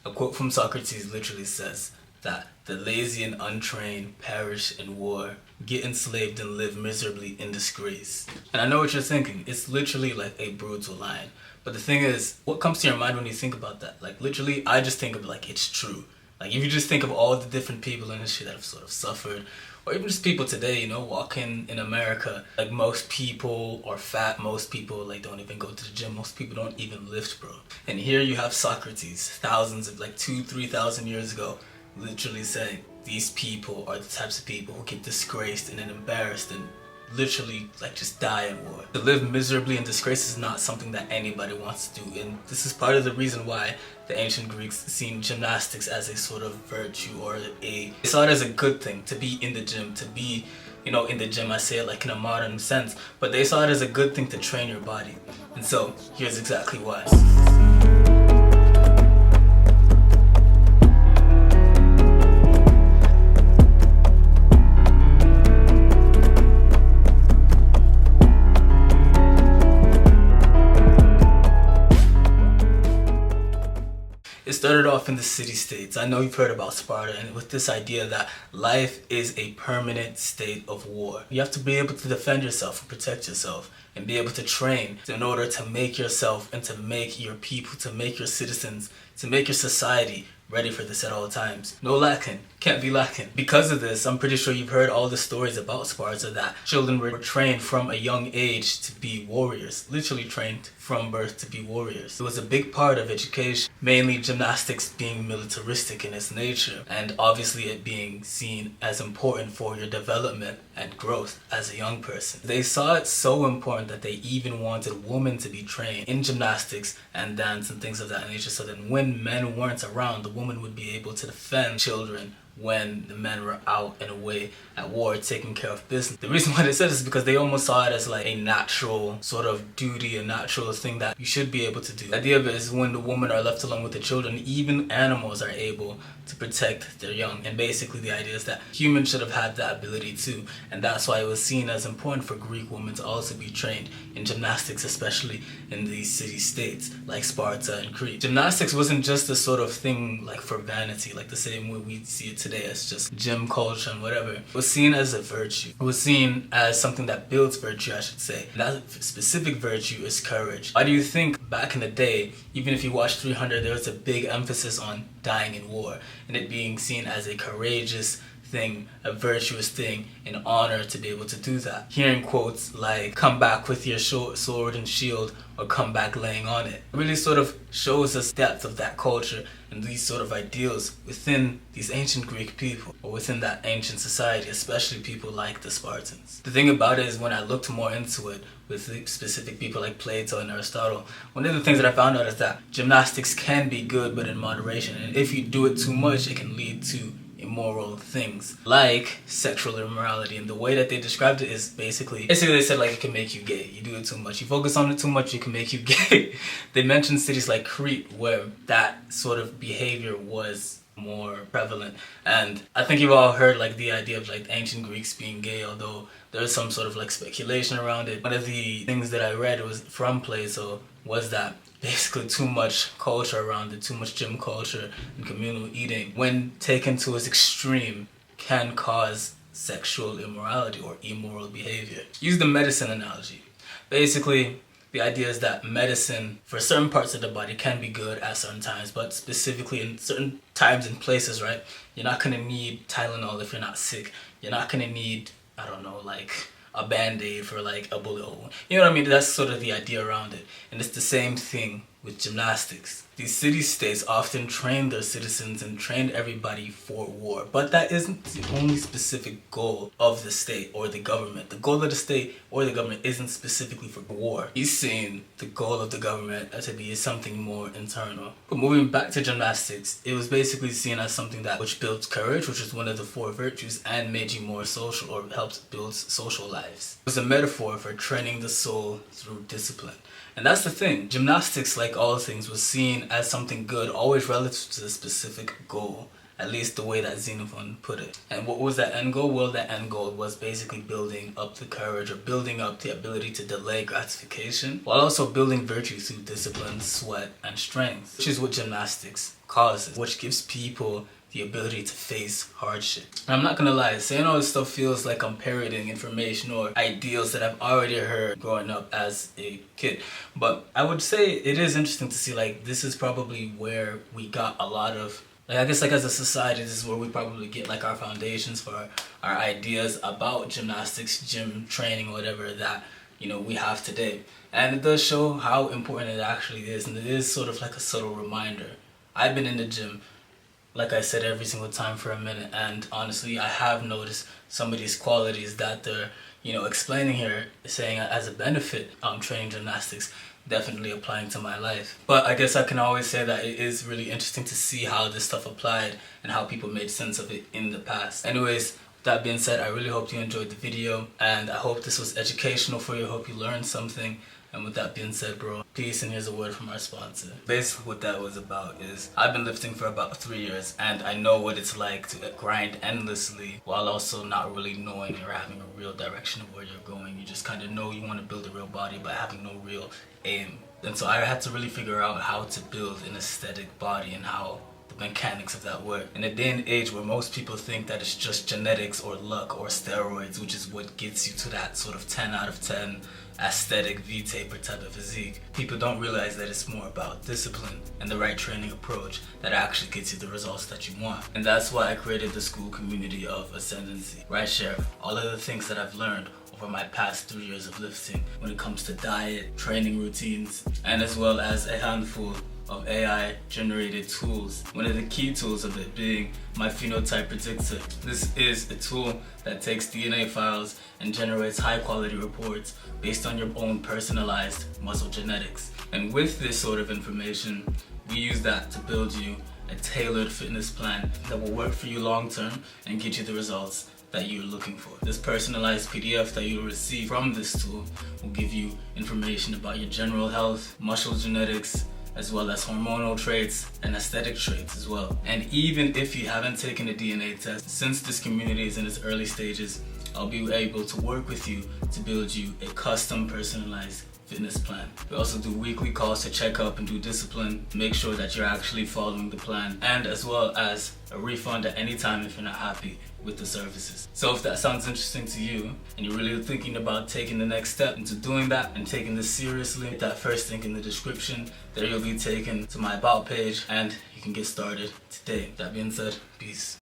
A quote from Socrates literally says that the lazy and untrained perish in war, get enslaved and live miserably in disgrace. And I know what you're thinking, it's literally like a brutal line. But the thing is, what comes to your mind when you think about that? Like literally, I just think of like it's true. Like if you just think of all the different people in history that have sort of suffered, or even just people today, you know, walking in America, like most people are fat, most people like don't even go to the gym, most people don't even lift, bro. And here you have Socrates, thousands of like 2,000-3,000 years ago, literally saying these people are the types of people who get disgraced and then embarrassed and literally like just die in war. To live miserably in disgrace is not something that anybody wants to do, and this is part of the reason why the ancient Greeks seen gymnastics as a sort of virtue, or they saw it as a good thing to be in the gym, to be, you know, in the gym. I say it like in a modern sense, but they saw it as a good thing to train your body. And so here's exactly why. It started off in the city-states. I know you've heard about Sparta, and with this idea that life is a permanent state of war. You have to be able to defend yourself and protect yourself and be able to train in order to make yourself and to make your people, to make your citizens, to make your society ready for this at all times. No lacking. Can't be lacking. Because of this, I'm pretty sure you've heard all the stories about Sparta that children were trained from a young age to be warriors. Literally trained from birth to be warriors. It was a big part of education, mainly gymnastics being militaristic in its nature, and obviously it being seen as important for your development and growth as a young person. They saw it so important that they even wanted women to be trained in gymnastics and dance and things of that nature, so that when men weren't around, the woman would be able to defend children when the men were out and away at war taking care of business. The reason why they said this is because they almost saw it as like a natural sort of duty, a natural thing that you should be able to do. The idea of it is when the women are left alone with the children, even animals are able to protect their young. And basically the idea is that humans should have had that ability too. And that's why it was seen as important for Greek women to also be trained in gymnastics, especially in these city-states like Sparta and Crete. Gymnastics wasn't just a sort of thing like for vanity, like the same way we see it today as just gym culture and whatever. It was seen as a virtue. It was seen as something that builds virtue, I should say. And that specific virtue is courage. Why do you think back in the day, even if you watch 300, there was a big emphasis on dying in war and it being seen as a courageous thing, a virtuous thing, an honor to be able to do that. Hearing quotes like, come back with your sword and shield, or come back laying on it, really sort of shows us depth of that culture and these sort of ideals within these ancient Greek people, or within that ancient society, especially people like the Spartans. The thing about it is, when I looked more into it with specific people like Plato and Aristotle, one of the things that I found out is that gymnastics can be good, but in moderation. And if you do it too much, it can lead to immoral things like sexual immorality. And the way that they described it is basically they said like it can make you gay. You do it too much, you focus on it too much, it can make you gay. They mentioned cities like Crete where that sort of behavior was more prevalent. And I think you've all heard like the idea of like ancient Greeks being gay, although there's some sort of like speculation around it. One of the things that I read was from Plato was that basically too much culture around it, too much gym culture and communal eating, when taken to its extreme, can cause sexual immorality or immoral behavior. Use the medicine analogy. Basically, the idea is that medicine for certain parts of the body can be good at certain times, but specifically in certain times and places, right? You're not gonna need Tylenol if you're not sick. You're not gonna need, I don't know, like a band-aid for like a bullet hole. You know what I mean? That's sort of the idea around it. And it's the same thing with gymnastics. These city-states often trained their citizens and trained everybody for war, but that isn't the only specific goal of the state or the government. The goal of the state or the government isn't specifically for war. He's saying the goal of the government to be something more internal. But moving back to gymnastics, it was basically seen as something that which builds courage, which is one of the 4 virtues, and made you more social, or helps build social lives. It was a metaphor for training the soul through discipline. And that's the thing. Gymnastics, like all things, was seen as something good, always relative to the specific goal. At least the way that Xenophon put it. And what was that end goal? Well, that end goal was basically building up the courage, or building up the ability to delay gratification, while also building virtue through discipline, sweat, and strength, which is what gymnastics causes, which gives people the ability to face hardship. And I'm not gonna lie, saying all this stuff feels like I'm parroting information or ideals that I've already heard growing up as a kid. But I would say it is interesting to see, like, this is probably where we got a lot of, like, I guess, like, as a society, this is where we probably get, like, our foundations for our ideas about gymnastics, gym training, whatever that, you know, we have today. And it does show how important it actually is, and it is sort of like a subtle reminder. I've been in the gym, like I said, every single time for a minute, and honestly, I have noticed some of these qualities that they're, you know, explaining here, saying as a benefit, training gymnastics, definitely applying to my life. But I guess I can always say that it is really interesting to see how this stuff applied and how people made sense of it in the past. Anyways, that being said, I really hope you enjoyed the video, and I hope this was educational for you. I hope you learned something. And with that being said, bro, peace, and here's a word from our sponsor. Basically what that was about is, I've been lifting for about 3 years, and I know what it's like to grind endlessly while also not really knowing or having a real direction of where you're going. You just kind of know you want to build a real body, but having no real aim. And so I had to really figure out how to build an aesthetic body and how the mechanics of that work. In a day and age where most people think that it's just genetics or luck or steroids, which is what gets you to that sort of 10 out of 10 aesthetic V-taper type of physique, people don't realize that it's more about discipline and the right training approach that actually gets you the results that you want. And that's why I created the school community of Ascendancy, where I share all of the things that I've learned over my past 3 years of lifting when it comes to diet, training routines, and as well as a handful of AI generated tools. One of the key tools of it being my phenotype predictor. This is a tool that takes DNA files and generates high quality reports based on your own personalized muscle genetics. And with this sort of information, we use that to build you a tailored fitness plan that will work for you long term and get you the results that you're looking for. This personalized PDF that you'll receive from this tool will give you information about your general health, muscle genetics, as well as hormonal traits and aesthetic traits as well. And even if you haven't taken a DNA test, since this community is in its early stages, I'll be able to work with you to build you a custom personalized fitness plan. We also do weekly calls to check up and do discipline, make sure that you're actually following the plan, and as well as a refund at any time if you're not happy with the services. So if that sounds interesting to you and you're really thinking about taking the next step into doing that and taking this seriously, hit that first link in the description. There you'll be taken to my about page and you can get started today. That being said, peace.